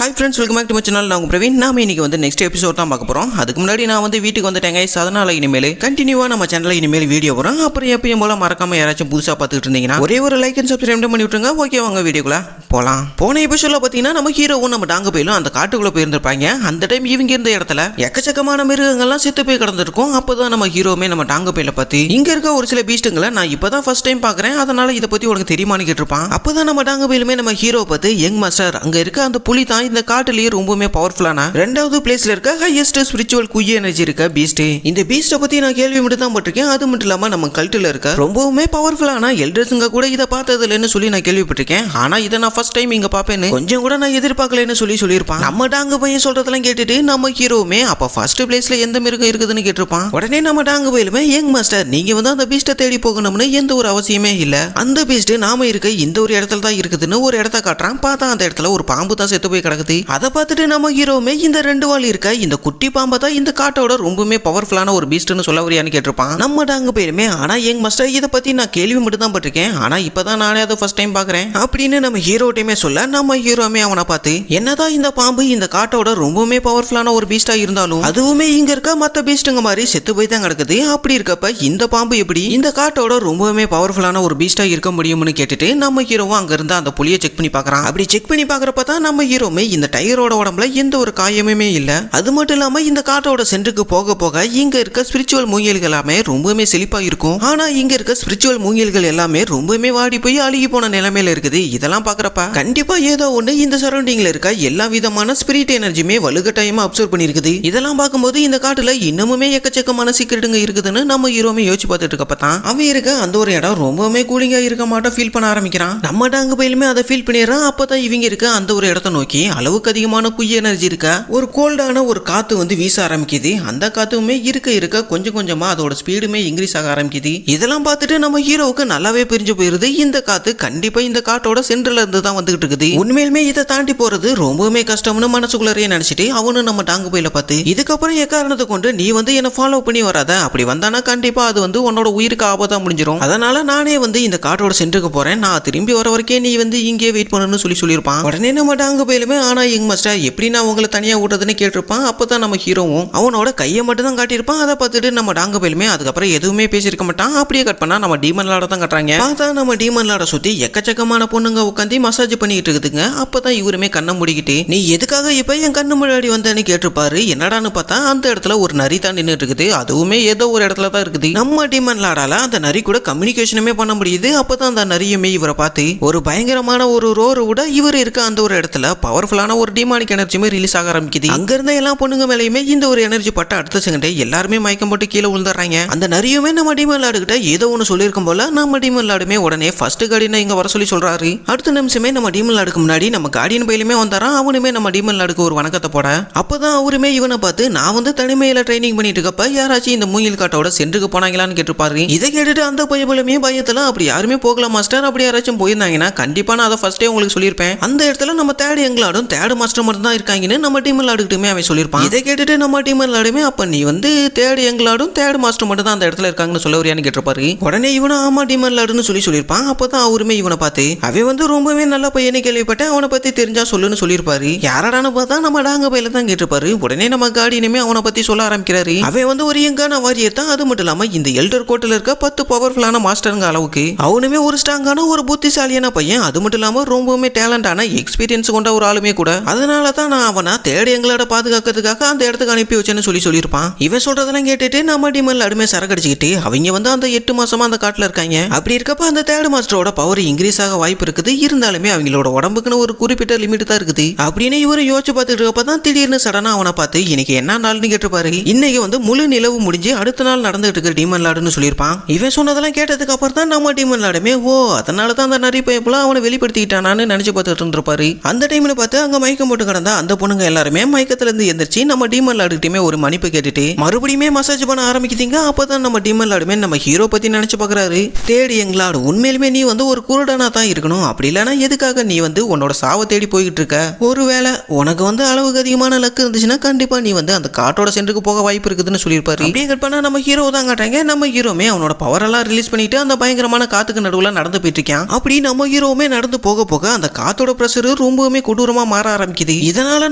Hi friends, welcome back to my channel. நான் பிரவீன். நாம இன்னைக்கு வந்து நெக்ஸ்ட் எபிசோட் தான் பார்க்க போறோம். அதுக்கு முன்னாடி நான் வந்து வீட்டுக்கு வந்துட்டேன் गाइस. அதனால இனிமேல் கண்டினியூவா நம்ம சேனல்ல இனிமேல் வீடியோ வரும். அப்புறம் எப்பவும் போல மறக்காம யாராச்சும் புதுசா பார்த்துட்டு இருந்தீங்கன்னா ஒரே ஒரு லைக் அண்ட் சப்ஸ்கிரைப் பண்ணி விட்டுருங்க. ஓகே வாங்க வீடியோக்குள்ள போலாம். போன எபிசோட்ல பாத்தீங்கன்னா நம்ம ஹீரோவும் நம்ம டாங்க போயிலும் அந்த காட்டுக்குள்ள போயிருந்திருப்பாங்க. அந்த டைம் இவங்க இருந்த இடத்துல எக்கச்சக்கமான மிருகங்கள்லாம் செத்து போய் கிடந்திருக்கும். அப்பதான் நம்ம ஹீரோமே நம்ம டாங்க போயில பார்த்து இங்க இருக்க ஒரு சில பீஸ்ட்டுங்களை நான் இப்பதான் ஃபர்ஸ்ட் டைம் பாக்குறேன், அதனால இதை பத்தி உனக்கு தெரியுமான்னு கேட்டிருப்பான். அப்பதான் நம்ம டாங்க போயிலுமே நம்ம ஹீரோ பார்த்து யங் மாஸ்டர் அங்க இருக்க அந்த புலி தான் இந்த காட்டுலயே ரொம்பவே பவர்ஃபுல்லான ரெண்டாவது பிளேஸ்ல இருக்க ஹையஸ்ட் ஸ்பிரிச்சுவல் குய் எனர்ஜி இருக்க பீஸ்ட். இந்த பீஸ்ட பத்தி நான் கேள்வி மட்டும் தான் பட்டிருக்கேன். அது மட்டும் இல்லாம நம்ம கல்ட்டுல இருக்க ரொம்பவுமே பவர்ஃபுல்லான எல்டர்ஸுங்க கூட இதை பார்த்தது இல்லைன்னு சொல்லி நான் கேள்விப்பட்டிருக்கேன். ஆனா இதை நான் ஃபர்ஸ்ட் டைம் இங்க பாப்பேன்னு கொஞ்சம் கூட நான் எதிர்பார்க்கலன்னு சொல்லியிருப்பான். நம்ம டாங்க பையன் சொல்றதெல்லாம் கேட்டுட்டு நம்ம ஹீரோவுமே அப்ப ஃபர்ஸ்ட் பிளேஸ்ல எந்த மிருகம் இருக்குதுன்னு கேட்டிருப்பான். உடனே நம்ம டாங்க பையலுமே யங் மாஸ்டர் நீங்க வந்து அந்த பீஸ்ட தேடி போகணும்னு எந்த ஒரு அவசியமே இல்ல. அந்த பீஸ்ட் நாம இருக்க இந்த ஒரு இடத்துல தான் இருக்குதுன்னு ஒரு இடத்த காட்டுறான். பார்த்தா அந்த இடத்துல ஒரு பாம்பு தான் செத்து போய் கிடக்குது. அதை பார்த்துட்டு நம்ம ஹீரோவுமே இந்த ரெண்டு வால் இருக்க இந்த குட்டி பாம்பை தான் இந்த காட்டோட ரொம்பவே பவர்ஃபுல்லான ஒரு பீஸ்ட்னு சொல்ல வரியான்னு கேட்டிருப்பான். நம்ம டாங்க பேருமே ஆனா யங் மாஸ்டர் இதை பத்தி நான் கேள்வி மட்டும் தான் பட்டிருக்கேன், ஆனா இப்பதான் நானே அதை ஃபர்ஸ்ட் டைம் பாக்குறேன் அப்படின்னு நம்ம ஹீரோட்டையுமே சொல்ல நம்ம ஹீரோமே அவனை பார்த்து என்னதான் இந்த பாம்பு இந்த காட்டோட ரொம்பவே பவர்ஃபுல்லான ஒரு பீஸ்டா இருந்தாலும் அதுவுமே இங்க இருக்க மத்த பீஸ்டுங்க மாதிரி செத்து போய் தான் கிடக்குது. அப்படி இருக்கப்ப இந்த பாம்பு எப்படி இந்த காட்டோட ரொம்பவே பவர்ஃபுல்லான ஒரு பீஸ்டா இருக்க முடியும்னு கேட்டுட்டு நம்ம ஹீரோவும் அங்க இருந்து அந்த புலியை செக் பண்ணி பாக்குறான். அப்படி செக் பண்ணி பாக்குறப்ப தான் நம்ம ஹீரோமே இந்த டைகரோட உடம்புல எந்த ஒரு காயமுமே இல்ல. அது மட்டும் இல்லாம இந்த காட்டோட சென்றுக்கு போக போக இங்க இருக்க ஸ்பிரிச்சுவல் மூங்கில்கள் எல்லாமே ரொம்பவே செழிப்பா இருக்கும். ஆனா இங்க இருக்க ஸ்பிரிச்சுவல் மூங்கில்கள் எல்லாமே ரொம்பவே வாடி போய் அழுகி போன நிலைமையில இருக்குது. இதெல்லாம் பாக்குறப்ப கண்டிப்பா ஏதோ ஒண்ணு இந்த சரௌண்டிங்ல இருக்க எல்லா விதமான ஸ்பிரிட் எனர்ஜியுமே வலுக்கட்டாயமா அப்சர்வ் பண்ணிருக்குது. இதெல்லாம் பார்க்கும்போது இந்த காட்டுல இன்னமுமே எக்கச்சக்கமான சீக்கிரட்டுங்க இருக்குதுன்னு நம்ம ஹீரோமே யோசிச்சு பார்த்துட்டு இருக்கப்பதான் அவன் இருக்க அந்த ஒரு இடம் ரொம்பவே கூலிங்கா இருக்க மாட்டோம் ஃபீல் பண்ண ஆரம்பிக்கிறான். நம்ம டாங்க பயிலுமே அதை ஃபீல் பண்ணிடுறான். அப்பதான் இவங்க இருக்க அந்த ஒரு இடத்தை நோக்கி அளவுக்கு அதிகமான குய் எனர்ஜி இருக்க ஒரு கோல்டான ஒரு காத்து வந்து வீச ஆரம்பிக்குது. அந்த காத்துமே இருக்க கொஞ்சம் கொஞ்சமா அதோட ஸ்பீடுமே இன்க்ரீஸ் ஆக ஆரம்பிக்குது. இதெல்லாம் பார்த்துட்டு நம்ம ஹீரோவுக்கு நல்லாவே பிரிஞ்சு போயிருது. இந்த காத்து கண்டிப்பா இந்த காட்டோட சென்டர்ல இருந்து தான் வந்துகிட்டு இருக்குது. உண்மையிலுமே இதை தாண்டி போறது ரொம்பவுமே கஷ்டம்னு மனசுக்குள்ளே நினைச்சிட்டு அவனு நம்ம டாங்க போயில பார்த்து இதுக்கப்புறம் எக்காரணத்தை கொண்டு நீ வந்து என்ன ஃபாலோ பண்ணி வராத, அப்படி வந்தானா கண்டிப்பா அது வந்து உன்னோட உயிருக்கு ஆபத்தா முடிஞ்சிடும். அதனால நானே வந்து இந்த காட்டோட சென்டருக்கு போறேன், நான் திரும்பி வர வரைக்கே நீ வந்து இங்கே வெயிட் பண்ணணும்னு சொல்லியிருப்பான். உடனே நம்ம டாங்க போயிலுமே ஆனா யங் மாஸ்டர் எப்படி நான் உங்களை தனியா விடுறதுன்னு கேட்டிருப்பான். அப்பதான் நம்ம ஹீரோவும் அவனோட கையை மட்டும் தான் காட்டியிருப்பான். அதை பார்த்துட்டு நம்ம டாங்க பயிலுமே அதுக்கப்புறம் எதுவுமே பேசியிருக்க மாட்டான். அப்படியே கட் பண்ணா நம்ம டீமன் லாட தான் கட்டுறாங்க. பார்த்தா நம்ம டீமன் லாட சுத்தி எக்கச்சக்கமான பொண்ணுங்க உட்காந்து மசாஜ் பண்ணிட்டு இருக்குதுங்க. அப்பதான் இவருமே கண்ணை முடிக்கிட்டு நீ எதுக்காக இப்ப என் கண்ணு முன்னாடி வந்தேன்னு கேட்டிருப்பாரு. என்னடான்னு பார்த்தா அந்த இடத்துல ஒரு நரி தான் நின்றுட்டு இருக்குது. அதுவுமே ஏதோ ஒரு இடத்துல தான் இருக்குது. நம்ம டீமன் லாடால அந்த நரி கூட கம்யூனிகேஷனுமே பண்ண முடியுது. அப்பதான் அந்த நரியுமே இவரை பார்த்து ஒரு பயங்கரமான ஒரு ரோர் விட இவர் இருக்க அந்த ஒரு இடத்துல பவர்ஃபுல்லான ஒரு டிமானிக் எனர்ஜியுமே ரிலீஸ் ஆக ஆரம்பிக்குது. அங்க இருந்த எல்லா பொண்ணுங்க மேலேயுமே இந்த ஒரு எனர்ஜி பட்ட அடுத்த செகண்டே எல்லாருமே மயக்கம் போட்டு கீழே விழுந்துறாங்க. அந்த நரியுமே நம்ம டீமன் லாடு கிட்ட ஏதோ ஒன்று சொல்லியிருக்கும் போல நம்ம டீமன் லாடுமே உடனே ஃபர்ஸ்ட் கார்டியனை இங்க வர சொல்லி சொல்றாரு. அடுத்த நிமிஷமே நம்ம டீமன் லாடுக்கு முன்னாடி நம்ம கார்டியன் பையிலுமே வந்தாரான். அவனுமே நம்ம டீமன் லாடுக்கு ஒரு வணக்கத்தை போட அப்பதான் அவருமே இவனை பார்த்து நான் வந்து தனிமையில ட்ரைனிங் பண்ணிட்டு இருக்கப்ப யாராச்சும் இந்த மூங்கில் காட்டோட சென்றுக்கு போனாங்களான்னு கேட்டிருப்பாரு. இதை கேட்டுட்டு அந்த பையபலுமே பயத்துல அப்படி யாருமே போகல மாஸ்டர், அப்படி யாராச்சும் போயிருந்தாங்கன்னா கண்டிப்பா நான் அதை ஃபர்ஸ்டே உங்களுக்கு சொல்லியிருப்பேன். அந்த இடத்துல நம்ம தேர்ட் எங்களாடும் தேர்ட் மாஸ்டர் மட்டும் தான் இருக்காங்கன்னு நம்ம டீமன் லாடுக்கிட்டுமே அவன் சொல்லியிருப்பான். இதை கேட்டுட்டு நம்ம டீமன் லாடுமே அப்ப நீ வந்து தேர்ட் எங்களாடும் தேர்ட் மாஸ்டர் மட்டும் தான் அந்த இடத்துல இருக்காங்கன்னு சொல்ல வரியான்னு கேட்டிருப்பாரு. உடனே இவனும் ஆமா டீமன் லாடுன்னு சொல்லியிருப்பான். அப்பதான் அவருமே இவனை பார்த்து அவன் வந்து ரொம்பவே நல்ல பையனை கேள்விப்பட்டேன், அவனை பத்தி தெரிஞ்சா சொல்லுன்னு சொல்லியிருப்பாரு. யாராடான்னு பார்த்தா நம்ம டாங்க பையில தான் கேட்டிருப்பாரு. உடனே நம்ம கார்டியனுமே அவனை பத்தி சொல்ல ஆரம்பிக்கிறாரு. அவன் வந்து ஒரு யங்கான வாரியர் தான். அது மட்டும் இல்லாம இந்த எல்டர் கோட்டில் இருக்க 10 பவர்ஃபுல்லான மாஸ்டருங்க அளவுக்கு அவனுமே ஒரு ஸ்ட்ராங்கான ஒரு புத்திசாலியான பையன். அது மட்டும் இல்லாம ரொம்பவுமே டேலண்டான எக்ஸ்பீரியன்ஸ் கொண்ட ஒரு ஆளுமே கூட. அதனால தான் நான் அவனை தேடி எங்களோட பாதுகாக்கிறதுக்காக அந்த இடத்துக்கு அனுப்பி வச்சேன்னு சொல்லியிருப்பான். இவன் சொல்றதெல்லாம் கேட்டுட்டு நம்ம டீமன் லாடுமே சரக்கடிச்சுக்கிட்டு அவங்க வந்து அந்த 8 மாசமா அந்த காட்டுல இருக்காங்க. அப்படி இருக்கப்ப அந்த தேர்ட் மாஸ்டரோட பவர் இன்க்ரீஸ் ஆக வாய்ப்பு இருக்குது. இருந்தாலுமே அவங்களோட உடம்புக்குன்னு ஒரு குறிப்பிட்ட லிமிட் தான் இருக்குது அப்படின்னு இவரு யோசிச்சு பார்த்துட்டு இருக்கப்பதான் திடீர்னு சடனா அவனை பார்த்து இன்னைக்கு என்ன நாள்னு கேட்டிருப்பாரு. இன்னைக்கு வந்து முழு நிலவு முடிஞ்சு அடுத்த நாள் நடந்துட்டு இருக்கு டீமன் லாடுன்னு சொல்லியிருப்பான். இவன் சொன்னதெல்லாம் கேட்டதுக்கு அப்புறம் தான் நம்ம டீமன் லாடுமே ஓ அதனால தான் அந்த நரி பையப்புல அவனை வெளிப்படுத்திக்கிட்டானான்னு நினைச்சு பார்த்துட்டு இருந்திருப்பாரு. அந்த டைம்ல பார்த்து அங்க மயக்கம் போட்டு கிடந்தா அந்த பொண்ணுங்க எல்லாருமே மயக்கத்துல இருந்து எந்திரிச்சு நம்ம டீமன் லாடுகிட்டயுமே ஒரு மன்னிப்பு கேட்டுட்டு மறுபடியுமே மசாஜ் பண்ண ஆரம்பிக்குதுங்க. அப்பதான் நம்ம டீமன் லாடுமே நம்ம ஹீரோ பத்தி நினைச்சு பாக்குறாரு. தேடி எங்களாடு உண்மையிலுமே நீ வந்து ஒரு குருடனா தான் இருக்கணும், அப்படி இல்லைன்னா எதுக்காக நீ வந்து உன்னோட சாவை தேடி போய்கிட்டு இருக்க? ஒருவேளை உனக்கு வந்து அளவுக்கு அதிகமான லக்கு இருந்துச்சுன்னா கண்டிப்பா நீ வந்து அந்த காட்டோட சென்றுக்கு போக வாய்ப்பு இருக்குதுன்னு சொல்லியிருப்பாரு. அப்படியே கட் பண்ணா நம்ம ஹீரோ தான் காட்டாங்க. நம்ம ஹீரோமே அவனோட பவர் எல்லாம் ரிலீஸ் பண்ணிட்டு அந்த பயங்கரமான காத்துக்கு நடுவுல நடந்து போயிட்டு இருக்கான். அப்படி நம்ம ஹீரோமே நடந்து போக போக அந்த காத்தோட பிரஷர் ரொம்பவுமே கொடூரமா மாற ஆரம்பிக்குது. இதனால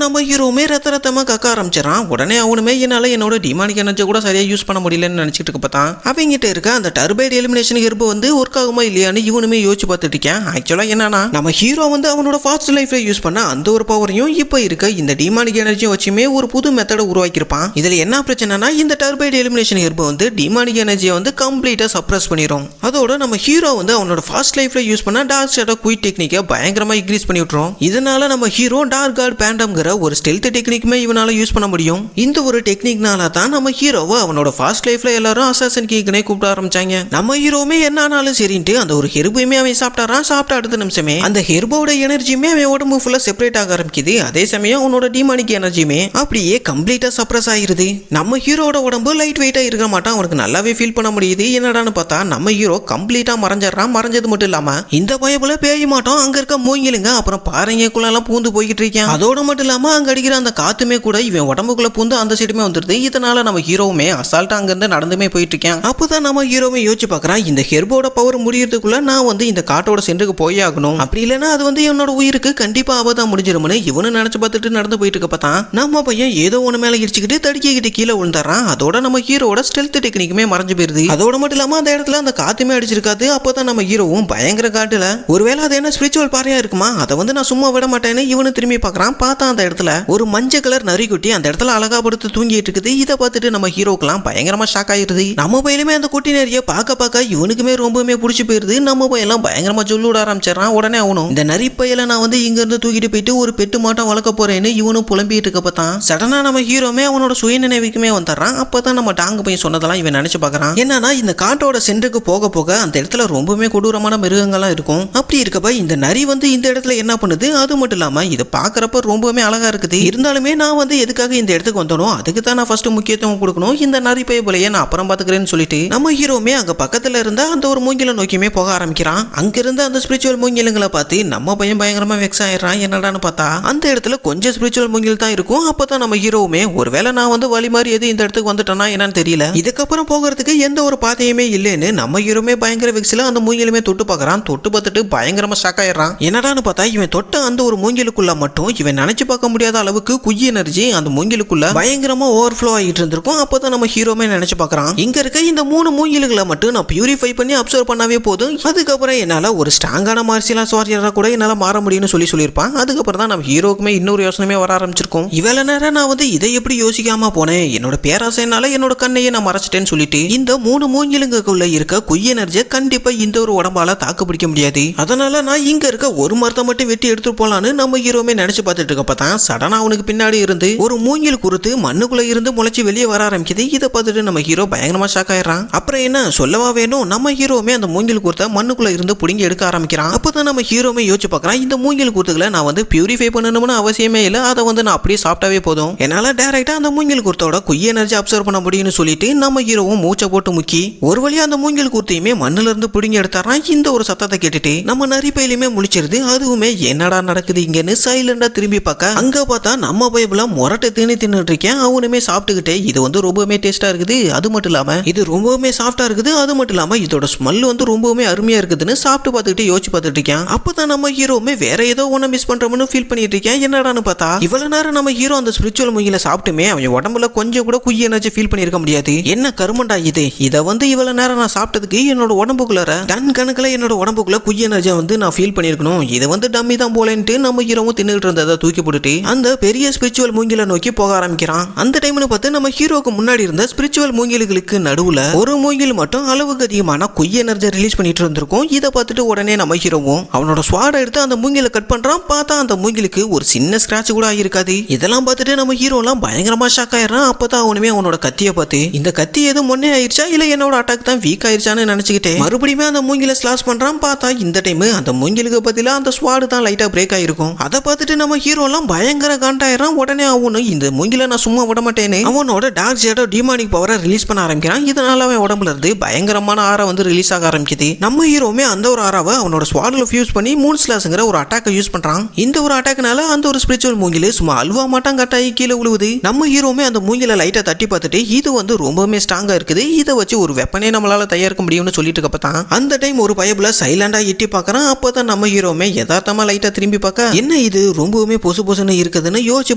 நம்ம ஹீரோவுமே ரத்தமா கக்க ஆரம்பிச்சிடறான். உடனே அவனுமே என்னால என்னோட டிமானிக் எனர்ஜி கூட சரியா யூஸ் பண்ண முடியலன்னு நினைச்சிட்டு இருக்க பார்த்தான். அவங்கிட்ட இருக்க அந்த டர்பைட் எலிமினேஷன் ஹெர்பு வந்து ஒர்க் ஆகுமா இல்லையான்னு இவனுமே யோசிச்சு பார்த்துட்டு இருக்கேன். ஆக்சுவலா என்னன்னா நம்ம ஹீரோ வந்து அவனோட ஃபாஸ்ட் லைஃப்ல யூஸ் பண்ண அந்த ஒரு பவரையும் இப்ப இருக்க இந்த டிமானிக் எனர்ஜியும் வச்சுமே ஒரு புது மெத்தட உருவாக்கியிருப்பான். இதுல என்ன பிரச்சனைனா இந்த டர்பைட் எலிமினேஷன் ஹெர்பு வந்து டிமானிக் எனர்ஜியை வந்து கம்ப்ளீட்டா சப்ரஸ் பண்ணிரும். அதோட நம்ம ஹீரோ வந்து அவனோட ஃபாஸ்ட் லைஃப்ல யூஸ் பண்ண டார்க் ஷேடோ குயிட் டெக்னிக்கை பயங்கரமா இன்க்ரீஸ் பண்ணி விட்டுரும். இதனால நம்ம ஹீரோ டார்க் கார்ட் பேண்டம்ங்கிற ஒரு ஸ்டெல்த் டெக்னிக்குமே இவனால யூஸ் பண்ண முடியும். இந்த ஒரு டெக்னிக்னால தான் நம்ம ஹீரோவை அவனோட ஃபாஸ்ட் லைஃப்ல எல்லாரும் அசாசன் கிங்னே கூப்பிட ஆரம்பிச்சாங்க. நம்ம ஹீரோமே என்ன ஆனாலும் சரின்ட்டு அந்த ஒரு ஹெர்பையுமே அவன் சாப்பிட்டாரான். சாப்பிட்ட அடுத்த நிமிஷமே அந்த ஹெர்போட எனர்ஜியுமே அவன் உடம்பு ஃபுல்லா செப்பரேட் ஆக ஆரம்பிக்குது. அதே சமயம் அவனோட டிமானிக் எனர்ஜியுமே அப்படியே கம்ப்ளீட்டா சப்ரஸ் ஆயிருது. நம்ம ஹீரோட உடம்பு லைட் வெயிட்டா இருக்க மாட்டான். அவனுக்கு நல்லாவே ஃபீல் பண்ண முடியுது. என்னடான்னு பார்த்தா நம்ம ஹீரோ கம்ப்ளீட்டா மறைஞ்சிடறான். மறைஞ்சது மட்டும் இல்லாம இந்த பயபுல பேய மாட்டோம் அங்க இருக்க மூங்கிலுங்க அப்புறம் பாறைங்களுக்குள்ள எல்லாம் பூந்து போய்கிட்டு இருக்கேன். அதோட மட்டும் இல்லாம அங்க அடிக்கிற அந்த காத்துமே கூட இவன் உடம்புக்குள்ள பூந்து அந்த சைடுமே வந்துருது. இதனால நம்ம ஹீரோவுமே அசால்ட்டா அங்க இருந்து நடந்துமே போயிட்டு இருக்கேன். அப்பதான் நம்ம ஹீரோவை யோசிச்சு பாக்குறான், இந்த ஹெர்போட பவர் முடியறதுக்குள்ள நான் வந்து இந்த காட்டோட சென்றுக்கு போய் ஆகணும். அப்படி இல்லைன்னா அது வந்து என்னோட உயிருக்கு கண்டிப்பா ஆபத்தா முடிஞ்சிரும்னு இவனு நினைச்சு பார்த்துட்டு நடந்து போயிட்டு இருக்க பார்த்தா நம்ம பையன் ஏதோ ஒண்ணு மேல இடிச்சுக்கிட்டு தடுக்கிக்கிட்டு கீழே விழுந்துறான். அதோட நம்ம ஹீரோட ஸ்டெல்த் டெக்னிக்குமே மறைஞ்சு போயிருது. அதோட மட்டும் இல்லாம அந்த இடத்துல அந்த காத்துமே அடிச்சிருக்காது. அப்பதான் நம்ம ஹீரோவும் பயங்கர காட்டுல ஒருவேளை அது என்ன ஸ்பிரிச்சுவல் பாறையா இருக்குமா, அதை வந்து நான் சும்மா விட மாட்டேன்னு இவனு திரும்பி பார்க்கறான். பார்த்தா அந்த இடத்துல ஒரு மஞ்சள் கலர் நரிக்குட்டி அந்த இடத்துல அழகா படுத்து தூங்கிட்டு இருக்குது. இதை பார்த்துட்டு நம்ம ஹீரோக்கெல்லாம் பயங்கரமா ஷாக் ஆயிருது. நம்ம பையலுமே அந்த குட்டி நரியை பார்க்க இவனுக்குமே ரொம்பவுமே பிடிச்சி போயிருது. நம்ம பையெல்லாம் பயங்கரமா சொல்லி விட ஆரம்பிச்சிடறான். உடனே அவனும் இந்த நரி பையலை நான் வந்து இங்க இருந்து தூக்கிட்டு போயிட்டு ஒரு பெட்டு மாட்டம் வளர்க்க போறேன்னு இவனும் புலம்பிட்டு இருக்க பார்த்தான். சடனா நம்ம ஹீரோமே அவனோட சுய நினைவுக்குமே வந்துடுறான். அப்பதான் நம்ம டாங்கு பையன் சொன்னதெல்லாம் இவன் நினைச்சு பார்க்கறான். என்னன்னா இந்த காட்டோட சென்றுக்கு போக போக அந்த இடத்துல ரொம்பவுமே கொடூரமான மிருகங்கள்லாம் இருக்கும். அப்படி இருக்கப்ப இந்த நரி வந்து இந்த இடத்துல என்ன பண்ணுது, அது மட்டும் இல்லாம இதை பாக்குறப்ப ரொம்பவுமே அழகா இருக்குது. இருந்தாலுமே நான் வந்து எதுக்காக இந்த இடத்துக்கு வந்தனோ அதுக்கு தான் நான் ஃபர்ஸ்ட் முக்கியத்துவம் கொடுக்கணும். இந்த நரி பைய போலயே நான் அப்புறம் பாத்துக்கிறேன்னு சொல்லிட்டு நம்ம ஹீரோமே அங்க பக்கத்துல இருந்த அந்த ஒரு மூங்கில நோக்கியுமே போக ஆரம்பிக்கிறான். அங்க இருந்த அந்த ஸ்பிரிச்சுவல் மூங்கிலுங்களை பார்த்து நம்ம பையன் பயங்கரமா வெக்ஸ் ஆயிடுறான். என்னடான்னு பார்த்தா அந்த இடத்துல கொஞ்சம் ஸ்பிரிச்சுவல் மூங்கில் தான் இருக்கும். அப்பதான் நம்ம ஹீரோவுமே ஒருவேளை நான் வந்து வழி மாதிரி எது இந்த இடத்துக்கு வந்துட்டேன்னா என்னன்னு தெரியல, இதுக்கப்புறம் போகிறதுக்கு எந்த ஒரு பாதையுமே இல்லைன்னு நம்ம ஹீரோமே பயங்கர வெக்ஸ்ல அந்த மூங்கிலுமே தொட்டு பார்க்கறான். தொட்டு பார்த்துட்டு பயங்கரமா ஷாக் ஆயிடுறான். என்னடான்னு பார்த்தா இவன் தொட்ட அந்த ஒரு மூங்கிலுக்குள்ள மட்டும் இவன் நினைச்சு பார்க்க முடியாத அளவுக்கு குய் எனர்ஜி அந்த மூங்கிலுக்குள்ள பயங்கரமா ஓவர்ஃப்ளோ ஆகிட்டு இருந்திருக்கும். அப்பதான் நம்ம ஹீரோமே நினைச்சு பார்க்கறான், இங்க இருக்க இந்த 3 மூங்கிலுகளை மட்டும் நான் பியூரிஃபை பண்ணி அப்சர்வ் பண்ணாவே போதும், அதுக்கப்புறம் என்னால ஒரு ஸ்ட்ராங்கான மார்ஷியல் ஆர்ட்ஸ் வாரியரா கூட என்னால மாற முடியும்னு சொல்லியிருப்பான். அதுக்கப்புறம் தான் நம்ம ஹீரோக்குமே இன்னொரு யோசனையுமே வர ஆரம்பிச்சிருக்கும். இவ்வளவு நேரம் நான் வந்து இதை எப்படி யோசிக்காம போனேன், என்னோட பேராசைனால என்னோட கண்ணையே நான் மறைச்சிட்டேன்னு சொல்லிட்டு இந்த 3 மூங்கிலுங்களுக்குள்ள இருக்க குய் எனர்ஜியை கண்டிப்பா இந்த ஒரு உடம்பால தாக்கு பிடிக்க முடியாது. அதனால நான் இங்க இருக்க ஒரு மரத்தை மட்டும் வெட்டி எடுத்து போலான்னு நம்ம ஹீரோமே நினைச்சு பார்த்துட்டு இருக்கப்பதான் சடனா அவனுக்கு பின்னாடி இருந்து ஒரு மூங்கில் குறுத்து மண்ணுக்குள்ள இருந்து முளைச்சி வெளியே வர ஆரம்பிக்குது. இதை பார்த்துட்டு நம்ம ஹீரோ பயங்கரமா ஷாக் ஆயிடுறான். அப்புறம் என்ன சொல்லவா வேணும், நம்ம ஹீரோமே அந்த மூங்கில் குறுத்த மண்ணுக்குள்ள இருந்து புடிங்கி எடுக்க ஆரம்பிக்கிறான். அப்பதான் நம்ம ஹீரோமே யோசிச்சு பார்க்கறான், இந்த மூங்கில் குறுத்துக்களை நான் வந்து பியூரிஃபை பண்ணணும்னு அவசியமே இல்லை, அதை வந்து நான் அப்படியே சாப்பிட்டாவே போதும், என்னால டைரக்டா அந்த மூங்கில் குறுத்தோட குய் எனர்ஜி அப்சர்வ் பண்ண முடியும்னு சொல்லிட்டு நம்ம ஹீரோவும் மூச்சை போட்டு முக்கி ஒரு வழியா அந்த மூங்கில் குறுத்தையுமே மண்ணுல இருந்து புடிங்கி எடுத்தாரான். இந்த ஒரு சத்தத்தை கேட்டுட்டு நம்ம நரி பையிலுமே முழிச்சிருது. அதுவுமே என்னடா நடக்குது இங்கன்னு சைலண்டா திரும்பி பார்க்க அங்க பார்த்தா நம்ம பைபிள முரட்டை தின்னுட்டு இருக்கேன். அவனுமே சாப்பிட்டுக்கிட்டே இது வந்து ரொம்பவுமே டேஸ்டா இருக்குது, அது மட்டும் இல்லாம இது ரொம்பவுமே சாஃப்டா இருக்குது, அது மட்டும் இல்லாம இதோட ஸ்மெல் வந்து ரொம்பவுமே அருமையா இருக்குதுன்னு சாப்பிட்டு பார்த்துக்கிட்டு யோசிச்சு பார்த்துட்டு இருக்கேன். அப்பதான் நம்ம ஹீரோமே வேற ஏதோ ஒண்ணு மிஸ் பண்றோம்னு ஃபீல் பண்ணிட்டு இருக்கேன். என்னடான்னு பார்த்தா இவ்வளவு நேரம் நம்ம ஹீரோ அந்த ஸ்பிரிச்சுவல் மூங்கில சாப்பிட்டுமே அவன் உடம்புல கொஞ்சம் கூட குய் எனர்ஜி ஃபீல் பண்ணிருக்க முடியாது. என்ன கருமண்டா இது, இதை வந்து இவ்வளவு நேரம் நான் சாப்பிட்டதுக்கு என்னோட உடம்புக்குள்ளார டன் கணக்குல என்னோட உடம்புக்குள்ள குய் எனர்ஜியை வந்து நான் ஃபீல் பண்ணிருக்கணும், இது வந்து டம்மி தான் போலன்ட்டு நம்ம ஹீரோவும் தின்னுட்டு இருந்ததை தூக்கி போட்டுட்டு அந்த பெரிய ஸ்பிரிச்சுவல் மூங்கில நோக்கி போக ஆரம்பிக்கிறான். அந்த டைம்னு பார்த்து நம்ம ஹீரோக்கு முன்னாடி இருந்த ஸ்பிரிச்சுவல் மூங்கில்களுக்கு நடுவுல ஒரு மூங்கில் மட்டும் அளவுக்கு அதிகமான குய் எனர்ஜி ரிலீஸ் பண்ணிட்டு இருந்திருக்கும். இதை பார்த்துட்டு உடனே நம்ம ஹீரோவும் அவனோட ஸ்வாடை எடுத்து அந்த மூங்கில கட் பண்றான். பார்த்தா அந்த மூங்கிலுக்கு ஒரு சின்ன ஸ்கிராட்ச் கூட ஆகிருக்காது. இதெல்லாம் பார்த்துட்டு நம்ம ஹீரோலாம் பயங்கரமா ஷாக் ஆயிடுறான். அப்பதான் அவனுமே அவனோட கத்தியை பார்த்து இந்த கத்தி எதுவும் முன்னே ஆயிடுச்சா இல்ல என்னோட அட்டாக் தான் வீக் ஆயிடுச்சான்னு நினைச்சுக்கிட்டே மறுபடியுமே அந்த மூங்கில ஸ்லாஷ் பண்றான். பார்த்தா இந்த டைம் அந்த மூங்கிலுக்கு பதிலா அந்த ஸ்வாடு தான் லைட்டா பிரேக் ஆயிருக்கும். அதை பார்த்துட்டு நம்ம ஹீரோலாம் பயங்கர காண்டாயிரான். உடனே அவனு இந்த மூங்கில நான் சும்மா விட மாட்டேன்னு அவனோட டார்க் ஷேடோ டிமானிக் பவரை ரிலீஸ் பண்ண ஆரம்பிக்கிறான். இதனால அவன் உடம்புல இருந்து பயங்கரமான ஆரா வந்து ரிலீஸ் ஆக ஆரம்பிக்குது. நம்ம ஹீரோமே அந்த ஒரு ஆராவை அவனோட ஸ்வாட்ல ஃபியூஸ் பண்ணி மூன் ஸ்லாஷ்ங்கிற ஒரு அட்டாக்கை யூஸ் பண்றான். இந்த ஒரு அட்டாக்னால அந்த ஒரு ஸ்பிரிச்சுவல் மூங்கில சும்மா அல்வா மாட்டான் கட்டாயி கீழே விழுவுது. நம்ம ஹீரோமே அந்த மூங்கில லைட்டா தட்டி பார்த்துட்டு இது வந்து ரொம்பவுமே ஸ்ட்ராங்கா இருக்குது, இதை வச்சு ஒரு வெப்பனே நம்மளால தயாரிக்க முடியும்னு சொல்லிட்டு இருக்கப்பதான் அந்த டைம் ஒரு பயபுல சைலண்டா எட்டி பார்க்கறான். அப்பதான் நம்ம ஹீரோமே யதார்த்தமா லைட்டா திரும்பி பார்க்க என்ன இது ரொம்பவுமே பொசு பொசுன்னு இருக்குதுன்னு யோசிச்சு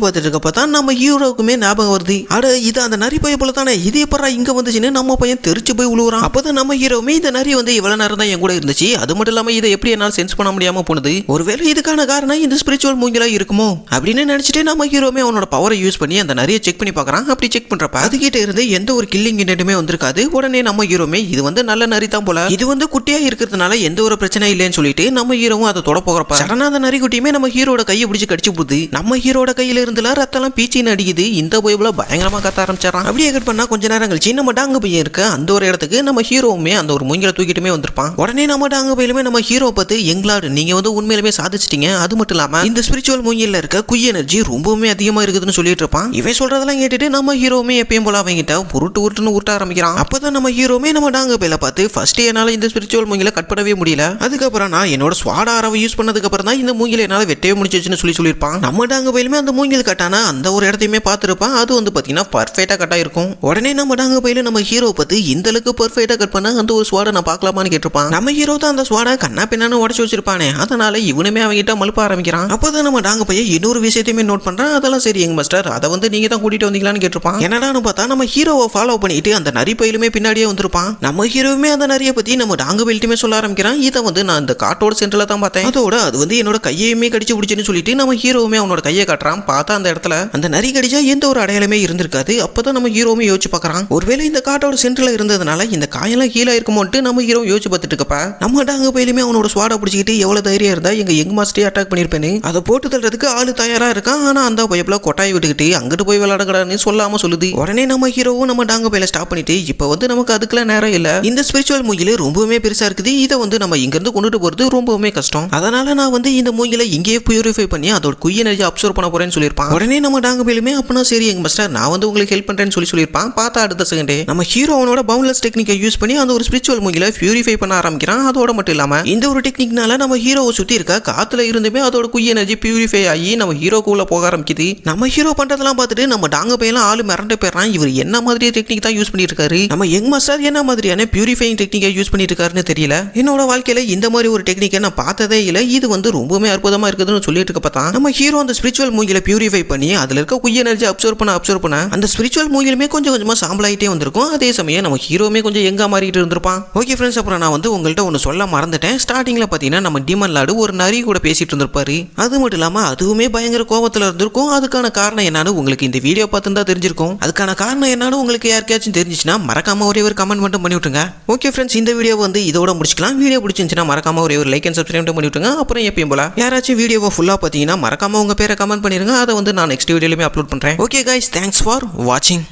பார்த்துட்டு இருக்கப்ப தான் நம்ம ஹீரோவுக்குமே ஞாபகம் வருது. அட இது அந்த நரி பைய போல தானே, இது எப்பறா இங்க வந்துச்சுன்னு நம்ம பையன் தெரிச்சு போய் உழுவுறான். அப்பதான் நம்ம ஹீரோவுமே இந்த நரி வந்து இவ்வளவு நேரம் தான் என் கூட இருந்துச்சு, அது மட்டும் இல்லாம இதை எப்படி என்னால் சென்ஸ் பண்ண முடியாம போனது, ஒருவேளை இதுக்கான காரணம் இந்த ஸ்பிரிச்சுவல் மூங்கிலா இருக்குமோ அப்படின்னு நினைச்சிட்டு நம்ம ஹீரோவுமே அவனோட பவரை யூஸ் பண்ணி அந்த நரியை செக் பண்ணி பார்க்கறான். அப்படி செக் பண்றப்ப அதுகிட்ட இருந்து எந்த ஒரு கில்லிங் இன்டென்ட்டுமே வந்திருக்காது. உடனே நம்ம ஹீரோவுமே இது வந்து நல்ல நரி தான் போல, இது வந்து குட்டியா இருக்கிறதுனால எந்த ஒரு பிரச்சனை இல்லைன்னு சொல்லிட்டு நம்ம ஹீரோவும் அதை தொட போகிறப்ப சடனா அந்த நரி குட்டியுமே நம்ம ஹீரோட கையை பிடிச்சி கடிச்சு போகுது. நம்ம ஹீரோட கையில இருந்துல ரத்தம் பீச்சின்னு அடிக்குது. இந்த போய்புல பயங்கரமா கத்த ஆரம்பிச்சாரான். அப்படியே கட் பண்ணா கொஞ்ச நேரம் கழிச்சு நம்ம டாங்க பையன் இருக்க அந்த ஒரு இடத்துக்கு நம்ம ஹீரோவுமே அந்த ஒரு மூங்கில தூக்கிட்டுமே வந்திருப்பான். உடனே நம்ம டாங்க பையிலுமே நம்ம ஹீரோ பார்த்து எங்களாடு நீங்க வந்து உண்மையிலுமே சாதிச்சிட்டீங்க, அது மட்டும் இல்லாம இந்த ஸ்பிரிச்சுவல் மூங்கில இருக்க குய் எனர்ஜி ரொம்பவுமே அதிகமா இருக்குதுன்னு சொல்லிட்டு இருப்பான். இவன் சொல்றதெல்லாம் கேட்டுட்டு நம்ம ஹீரோவுமே எப்பயும் போல அவங்கிட்ட உருட்டுன்னு உருட்ட ஆரம்பிக்கிறான். அப்பதான் நம்ம ஹீரோவுமே நம்ம டாங்க பையில பார்த்து ஃபர்ஸ்ட் என்னால இந்த ஸ்பிரிச்சுவல் மூங்கில கட் பண்ணவே முடியல, அதுக்கப்புறம் நான் என்னோட ஸ்வாடா அரவை யூஸ் பண்ணதுக்கு அப்புறம் தான் இந்த மூங்கில என்னால வெட்டவே முடிச்சிச்சுன்னு சொல்லியிருப்பான். நம்ம டாங்க பையிலுமே அந்த மூங்கில் கட்டானா அந்த ஒரு இடத்தையுமே பார்த்துருப்பான். அது வந்து பாத்தீங்கன்னா பர்ஃபெக்டா கட்டா இருக்கும். உடனே நம்ம டாங்க பையில நம்ம ஹீரோ பார்த்து இந்த அளவுக்கு பர்ஃபெக்டா கட் பண்ணா அந்த ஒரு ஸ்வாடை நான் பார்க்கலாமான்னு கேட்டிருப்பான். நம்ம ஹீரோ தான் அந்த ஸ்வாடை கண்ணா பின்னான்னு உடச்சு வச்சிருப்பானே, அதனால இவனுமே அவங்கிட்ட மழுப்ப ஆரம்பிக்கிறான். அப்பதான் நம்ம டாங்க பையன் இன்னொரு விஷயத்தையுமே நோட் பண்றான். அதெல்லாம் சரி எங்க மாஸ்டர், அதை வந்து நீங்க தான் கூட்டிட்டு வந்தீங்களான்னு கேட்டிருப்பான். என்னடான்னு பார்த்தா நம்ம ஹீரோவை ஃபாலோ பண்ணிட்டு அந்த நரி பையிலுமே பின்னாடியே வந்திருப்பான். நம்ம ஹீரோவுமே அந்த நரியை பத்தி நம்ம டாங்க பையிலுமே சொல்ல ஆரம்பிக்கிறான். இதை வந்து நான் இந்த காட்டோட சென்டர்ல தான் பார்த்தேன், அதோட அது வந்து என்னோட கையையுமே கடிச்சு பிடிச்சுன்னு சொல்லிட்டு நம்ம ஹீரோவுமே அவனோட கையை காட்டுறான். பார்த்தா அந்த இடத்துல அந்த நரி கடிச்சா எந்த ஒரு அடையாளமே இருந்திருக்காது. அப்பதான் நம்ம ஹீரோவுமே யோசிச்சு பார்க்கறான், ஒருவேளை இந்த காட்டோட சென்டர்ல இருந்ததுனால இந்த காயெல்லாம் கீழே இருக்குமோன்ட்டு நம்ம ஹீரோ யோசிச்சு பார்த்துட்டு இருக்கப்ப நம்ம டாங்க பையிலுமே அவனோட ஸ்வாடை பிடிச்சிக்கிட்டு எவ்வளவு தைரியம் இருந்தா எங்க யங் மாஸ்டரே அட்டாக் பண்ணிருப்பேன்னு அதை போட்டு தள்ளுறதுக்கு ஆளு தயாரா இருக்கான். ஆனா அந்த பையப்ல கொட்டாய் விட்டுக்கிட்டு அங்கிட்டு போய் விளையாடக்கூடாதுன்னு சொல்லாம சொல்லுது. உடனே நம்ம ஹீரோவும் நம்ம டாங்க பையில ஸ்டாப் பண்ணிட்டு இப்ப வந்து நமக்கு அதுக்குள்ள நேரம் இல்ல, இந்த ஸ்பிரிச்சுவல் மூங்கில ரொம்பவுமே பெருசா இருக்குது, இதை வந்து நம்ம இங்க இருந்து கொண்டுட்டு போறது ரொம்பவுமே கஷ்டம், அதனால நான் வந்து இந்த மூங்கில இங்கேயே பியூரிஃபை பண்ணி அதோட குய் எனர்ஜி அப்சர்வ் பண்ண போறேன்னு சொல்லியிருப்பான். உடனே நம்ம டாங்க பையிலுமே அப்பனா சரி எங்க மாஸ்டர் நான் வந்து உங்களுக்கு ஹெல்ப் பண்றேன்னு சொல்லியிருப்பான். பார்த்தா அடுத்த செகண்டே நம்ம ஹீரோ அவனோட பவுன்லெஸ் டெக்னிக்கை யூஸ் பண்ணி அந்த ஒரு ஸ்பிரிச்சுவல் மூங்கில பியூரிஃபை பண்ண ஆரம்பிக்கிறான். அதோட மட்டும் இல்லாம இந்த ஒரு டெக்னிக்னால நம்ம ஹீரோவை சுத்தி இருக்க காத்துல இருந்துமே அதோட குய் எனர்ஜி பியூரிஃபை ஆகி நம்ம ஹீரோக்குள்ள போக ஆரம்பிக்குது. நம்ம ஹீரோ பண்றதெல்லாம் பார்த்துட்டு நம்ம டாங்க பையெல்லாம் ஆளு மிரண்டு போயிடறான். இவர் என்ன மாதிரி டெக்னிக் தான் யூஸ் பண்ணிட்டு இருக்காரு, நம்ம யங் மாஸ்டர் என்ன மாதிரியான பியூரிஃபைங் டெக்னிக்கை யூஸ் பண்ணிட்டு இருக்காருன்னு தெரியல, என்னோட வாழ்க்கையில இந்த மாதிரி ஒரு டெக்னிக்கை நான் பார்த்ததே இல்லை, இது வந்து ரொம்பவுமே அற்புதமா இருக்குதுன்னு சொல்லிட்டு இருக்கப்பதான் நம்ம ஹீரோ அந்த ஸ்பிரிச்சுவல் மூங்கில பியூரிஃபை பண்ணி அதுல இருக்க குய் எனர்ஜி அப்சர்வ் பண்ண அந்த ஸ்பிரிச்சுவல் மூங்கிலுமே கொஞ்சம் கொஞ்சமா சாம்பலாயிட்டே வந்திருக்கும். அதே சமயம் நம்ம ஹீரோமே கொஞ்சம் எங்கா மாறிட்டு இருந்திருப்பான். ஓகே ஃப்ரெண்ட்ஸ், அப்புறம் நான் வந்து உங்கள்கிட்ட ஒன்று சொல்ல மறந்துட்டேன். ஸ்டார்டிங்ல பாத்தீங்கன்னா நம்ம டீமன் லார்டு ஒரு நரி கூட பேசிட்டு இருந்திருப்பாரு, அது மட்டும் இல்லாம அதுவுமே பயங்கர கோபத்துல இருந்திருக்கும். அதுக்கான காரணம் என்னன்னு உங்களுக்கு இந்த வீடியோ பார்த்துதான் தெரிஞ்சிருக்கும். அதுக்கான காரணம் என்னன்னு உங்களுக்கு யாருக்காச்சும் தெரிஞ்சிச்சுன்னா மறக்காம ஒரே ஒரு கமெண்ட் மட்டும் பண்ணி விட்டுருங்க. ஓகே ஃப்ரெண்ட்ஸ், இந்த வீடியோ வந்து இதோட முடிச்சுக்கலாம். வீடியோ பிடிச்சிருந்துச்சுன்னா மறக்காம ஒரே ஒரு லைக் அண்ட் சப்ஸ்கிரைப் பண்ணி விட்டுருங்க. அப்புறம் எப்பயும் போல யாராச்சும் வீடியோவை ஃபுல்லா பாத்தீங்கன்னா மறக்காம உங்க பேரை கமெண்ட் பண்ணிருங்க, அதை வந்து நான் நெக்ஸ்ட் வீடியோலயுமே அப்லோட் பண்றேன். ஓகே கைஸ், தேங்க்ஸ் ஃபார் வாட்சிங்.